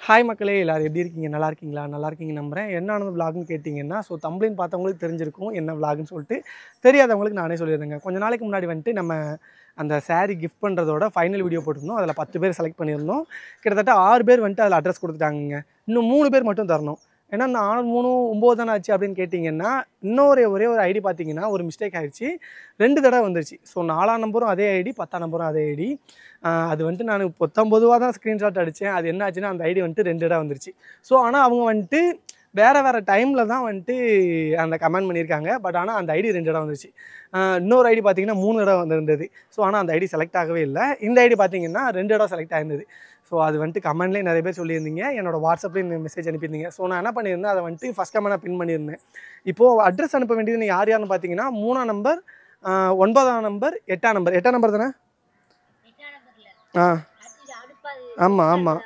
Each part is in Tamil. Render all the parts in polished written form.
ஹாய் மக்களே, எல்லாரும் எப்படி இருக்கீங்க? நல்லா இருக்கீங்களா? நல்லா இருக்கீங்க நம்புறேன். என்ன விலாக்னு கேட்டிங்கன்னா, ஸோ தம்ப்லைன் பார்த்தவங்களுக்கு தெரிஞ்சிருக்கும் என்ன விலாக்னு சொல்லிட்டு. தெரியாதவங்களுக்கு நானே சொல்லிடுறேங்க. கொஞ்ச நாளைக்கு முன்னாடி வந்துட்டு நம்ம அந்த சாரீ கிஃப்ட் பண்ணுறதோட ஃபைனல் வீடியோ போட்டிருந்தோம். அதில் 10 பேர் செலக்ட் பண்ணியிருந்தோம். கிட்டத்தட்ட 6 பேர் வந்துட்டு அதில் அட்ரஸ் கொடுத்துட்டாங்க. இன்னும் 3 பேர் மட்டும் தரணும். ஏன்னா நான் 6 3 9 தானே ஆச்சு அப்படின்னு கேட்டிங்கன்னா, ஒரே ஒரு ஐடி பார்த்தீங்கன்னா ஒரு மிஸ்டேக் ஆகிடுச்சு. 2 தடவை வந்துருச்சு. ஸோ 4ஆம் நம்பரும் அதே ஐடி, 10ஆம் நம்பரும் அதே ஐடி. அது வந்துட்டு நான் 19 தான் ஸ்க்ரீன்ஷாட் அடித்தேன். அது என்ன ஆச்சுன்னா அந்த ஐடி வந்துட்டு 2 தடவை வந்துருச்சு. ஸோ ஆனால் அவங்க வந்துட்டு வேறு டைமில் தான் வந்துட்டு அந்த கமெண்ட் பண்ணியிருக்காங்க. பட் ஆனால் அந்த ஐடி 2 தடவை வந்துருச்சு. இன்னொரு ஐடி பார்த்தீங்கன்னா 3 தடவை வந்துருந்தது. ஸோ ஆனால் அந்த ஐடி செலக்ட் ஆகவே இல்லை. இந்த ஐடி பார்த்தீங்கன்னா 2 தடவை செலக்ட் ஆகிருந்தது. ஸோ அது வந்துட்டு கமெண்ட்லேயே நிறைய பேர் சொல்லியிருந்தீங்க. என்னோட வாட்ஸ்அப்லேயும் மெசேஜ் அனுப்பியிருந்தீங்க. ஸோ நான் என்ன பண்ணியிருந்தேன், அதை வந்துட்டு ஃபஸ்ட் கமெண்டாக பின் பண்ணியிருந்தேன். இப்போது அட்ரஸ் அனுப்ப வேண்டியது யார் யாருன்னு பார்த்தீங்கன்னா 3ஆம் நம்பர், 9ஆம் நம்பர், 8ஆம் நம்பர். 8ஆம் நம்பர் தானே? ஆமாம் ஆமாம்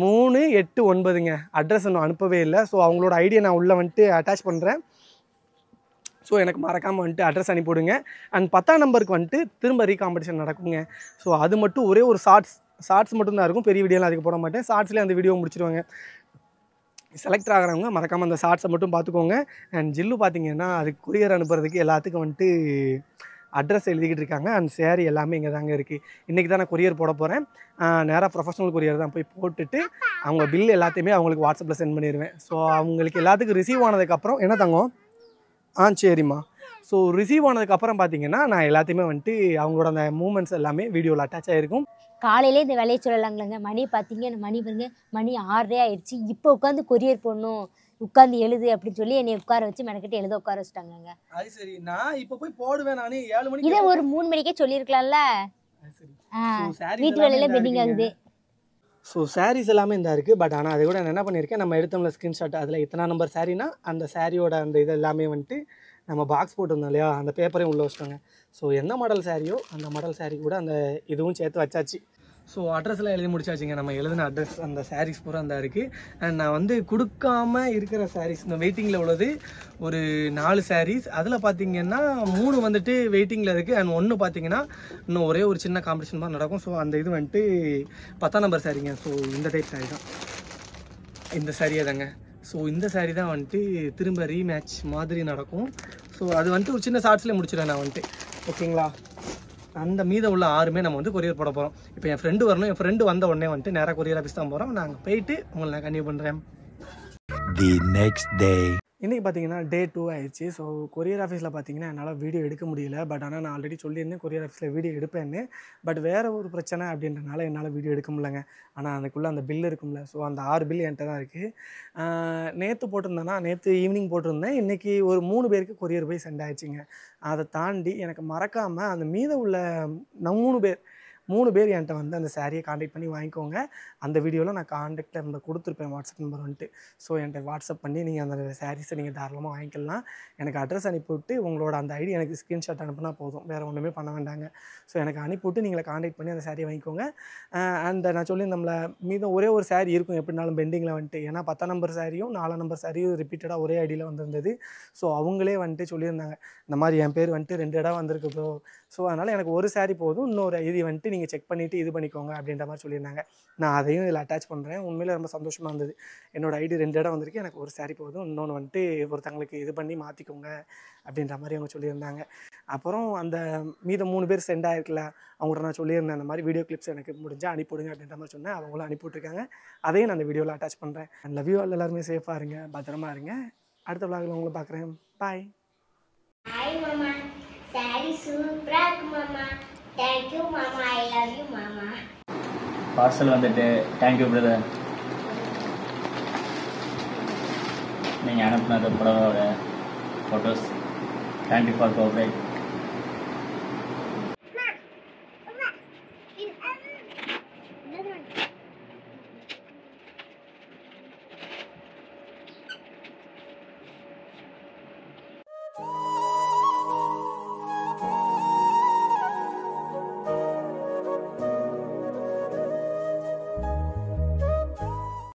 3 8 9ங்க. அட்ரஸ் இன்னும் அனுப்பவே இல்லை. ஸோ அவங்களோட ஐடியை நான் உள்ளே வந்துட்டு அட்டாச் பண்ணுறேன். ஸோ எனக்கு மறக்காமல் வந்துட்டு அட்ரஸ் அனுப்பிவிடுங்க. அண்ட் 10ஆம் நம்பருக்கு வந்துட்டு திரும்ப ரீகாம்படிஷன் நடக்குங்க. ஸோ அது மட்டும் ஒரே ஒரு ஷார்ட்ஸ் மட்டும்தான் இருக்கும். பெரிய வீடியோலாம் அதுக்கு போட மாட்டேன். ஷார்ட்ஸ்லேயே அந்த வீடியோ முடிச்சிடுவாங்க. செலக்ட் ஆகிறவங்க மறக்காமல் அந்த ஷார்ட்ஸை மட்டும் பார்த்துக்கோங்க. அண்ட் ஜில்லு பார்த்தீங்கன்னா அதுக்கு கொரியர் அனுப்புறதுக்கு எல்லாத்துக்கும் வந்துட்டு அட்ரஸ் எழுதிக்கிட்டு இருக்காங்க. அண்ட் சேரீ எல்லாமே இங்கே தாங்க இருக்குது. இன்றைக்கி தான் நான் கொரியர் போட போகிறேன். நேராக ப்ரொஃபஷனல் கொரியர் தான் போய் போட்டுட்டு அவங்க பில் எல்லாத்தையுமே அவங்களுக்கு வாட்ஸ்அப்பில் சென்ட் பண்ணிடுவேன். ஸோ அவங்களுக்கு எல்லாத்துக்கும் ரிசீவ் ஆனதுக்கப்புறம் என்ன தங்கம்? சரிம்மா. ஸோ ரிசீவ் ஆனதுக்கப்புறம் பார்த்தீங்கன்னா நான் எல்லாத்தையுமே வந்துட்டு அவங்களோட அந்த மூமெண்ட்ஸ் எல்லாமே வீடியோவில் அட்டாச் ஆகிருக்கும். காலையிலே இந்த வேலையை சொல்லலாங்களேங்க. மணி பார்த்தீங்க, மணி பாருங்க, மணி 6:30 ஆயிடுச்சு. இப்போ உட்காந்து கொரியர் போடணும், உட்காந்து எழுது அப்படின்னு சொல்லி என்னை உட்கார வச்சு மெனக்கிட்டு எழுத உட்கார வச்சுட்டாங்க. அது சரி, நான் இப்போ போய் போடுவேன். நானே 7 மணிக்கு இதை ஒரு 3 மணிக்கே சொல்லியிருக்கலாம்ல. வீட்டு வேலையில பெண்டிங் ஆகுது. ஸோ சாரீஸ் எல்லாமே இந்த இருக்குது. பட் ஆனால் அதை கூட நான் என்ன பண்ணியிருக்கேன், நம்ம எடுத்தோம்ல ஸ்க்ரீன்ஷாட், அதில் எத்தனை நம்பர் சாரீனா அந்த சாரியோட அந்த இது எல்லாமே வந்துட்டு நம்ம பாக்ஸ் போட்டிருந்தோம் இல்லையா, அந்த பேப்பரையும் உள்ளே வச்சுட்டோங்க. ஸோ என்ன மாடல் சாரியோ அந்த மாடல் சாரீ கூட அந்த இதுவும் சேர்த்து வச்சாச்சு. ஸோ அட்ரஸ்லாம் எழுதி முடிச்சாச்சுங்க. நம்ம எழுதின அட்ரஸ் அந்த சாரீஸ் பூரா அந்த இருக்குது. அண்ட் நான் வந்து கொடுக்காம இருக்கிற சாரீஸ் இந்த வெயிட்டிங்கில் உள்ளது ஒரு 4 சாரீஸ். அதில் பார்த்தீங்கன்னா 3 வந்துட்டு வெயிட்டிங்கில் இருக்குது. அண்ட் 1 பார்த்தீங்கன்னா இன்னும் ஒரே ஒரு சின்ன காம்படிஷன் தான் நடக்கும். ஸோ அந்த இது வந்துட்டு 10ஆம் நம்பர் சாரீங்க. ஸோ இந்த டைப் சாரீ தான், இந்த சாரியே தாங்க. ஸோ இந்த சாரீ தான் வந்துட்டு திரும்ப ரீமேட்ச் மாதிரி நடக்கும். ஸோ அது வந்துட்டு ஒரு சின்ன ஷார்ட்ஸ்லேயே முடிச்சிடுவேன் நான் வந்துட்டு. ஓகேங்களா? அந்த மீதம் உள்ள 6மே நம்ம வந்து கொரியர் போட போகிறோம். இப்போ என் ஃப்ரெண்டு வரணும். என் ஃப்ரெண்டு வந்த உடனே வந்துட்டு நேராக கொரியர் ஆஃபீஸ் தான் போகிறோம். நாங்கள் போயிட்டு உங்களை நான் கன்டினியூ பண்ணுறேன். The next day. இன்றைக்கி பார்த்தீங்கன்னா டே 2 ஆயிடுச்சு. ஸோ கொரியர் ஆஃபீஸில் பார்த்தீங்கன்னா என்னால் வீடியோ எடுக்க முடியல. பட் ஆனால் நான் ஆல்ரெடி சொல்லியிருந்தேன் கொரியர் ஆஃபீஸில் வீடியோ எடுப்பேன்னு. பட் வேறு ஒரு பிரச்சனை அப்படின்றனால என்னால் வீடியோ எடுக்க முடியலங்க. ஆனால் அதுக்குள்ளே அந்த பில் இருக்கும்ல, ஸோ அந்த 6 பில் என்கிட்ட தான் இருக்குது. நேற்று போட்டிருந்தேன்னா நேற்று ஈவினிங் போட்டிருந்தேன். இன்றைக்கி ஒரு 3 பேருக்கு கொரியர் போய் சென்ட் ஆகிடுச்சிங்க. அதை தாண்டி எனக்கு மறக்காமல் அந்த மீத உள்ள 3 பேர் என்கிட்ட வந்து அந்த சாரியை காண்டாக்ட் பண்ணி வாங்கிக்கோங்க. அந்த வீடியோவில் நான் காண்டாக்ட் நம்பர் கொடுத்துருப்பேன், வாட்ஸ்அப் நம்பர் வந்துட்டு. ஸோ என்கிட்ட வாட்ஸ்அப் பண்ணி நீங்கள் அந்த சாரீஸை நீங்கள் தாராளமாக வாங்கிக்கலாம். எனக்கு அட்ரஸ் அனுப்பிவிட்டு உங்களோட அந்த ஐடி எனக்கு ஸ்க்ரீன்ஷாட் அனுப்புனா போதும், வேறு ஒன்றுமே பண்ண வேண்டாங்க. ஸோ எனக்கு அனுப்பிவிட்டு நீங்களை காண்டாக்ட் பண்ணி அந்த சாரியை வாங்கிக்கோங்க. அண்ட் நான் சொல்லி நம்மளை மீதம் ஒரே ஒரு சாரீ இருக்கும் எப்படினாலும் பெண்டிங்கில் வந்துட்டு. ஏன்னா 10ஆம் நம்பர் சாரியும் 4ஆம் நம்பர் சாரியும் ரிப்பீட்டடாக ஒரே ஐடியில் வந்திருந்தது. ஸோ அவங்களே வந்துட்டு சொல்லியிருந்தாங்க, இந்த மாதிரி என் பேர் வந்துட்டு 2 இடம் வந்திருக்கு ப்ரோ. ஸோ அதனால் எனக்கு ஒரு சாரீ போதும், இன்னொரு ஐடி வந்துட்டு நீங்கள் செக் பண்ணிவிட்டு இது பண்ணிக்கோங்க அப்படின்ற மாதிரி சொல்லியிருந்தாங்க. நான் அதையும் இதில் அட்டாச் பண்ணுறேன். உண்மையிலே ரொம்ப சந்தோஷமாக இருந்தது. என்னோடய ஐடி 2 இடம் வந்திருக்கு, எனக்கு ஒரு சாரீ போதும், இன்னொன்று வந்துட்டு ஒருத்தங்களுக்கு இது பண்ணி மாற்றிக்கோங்க அப்படின்ற மாதிரி அவங்க சொல்லியிருந்தாங்க. அப்புறம் அந்த மீதம் 3 பேர் சென்ட் ஆகிருக்குல்ல, அவங்கள்ட்ட நான் சொல்லியிருந்தேன் அந்த மாதிரி வீடியோ கிளிப்ஸ் எனக்கு முடிஞ்சால் அனுப்பிவிடுங்க அப்படின்ற மாதிரி சொன்னேன். அவங்களும் அனுப்பிவிட்ருக்காங்க. அதையும் நான் அந்த வீடியோவில் அட்டாச் பண்ணுறேன். And love you all. எல்லாருமே சேஃபாக இருங்க, பத்திரமா இருங்க. அடுத்த vlogல உங்களை பார்க்குறேன். பாய். Hi mama, saree super இருக்கு mama. Thank you mama, I love you mama. Parcel வந்துட்டு தேங்க்யூ பிரதர். நீங்கள் அனுப்புனது புடவோட ஃபோட்டோஸ். Thank you for cooperate.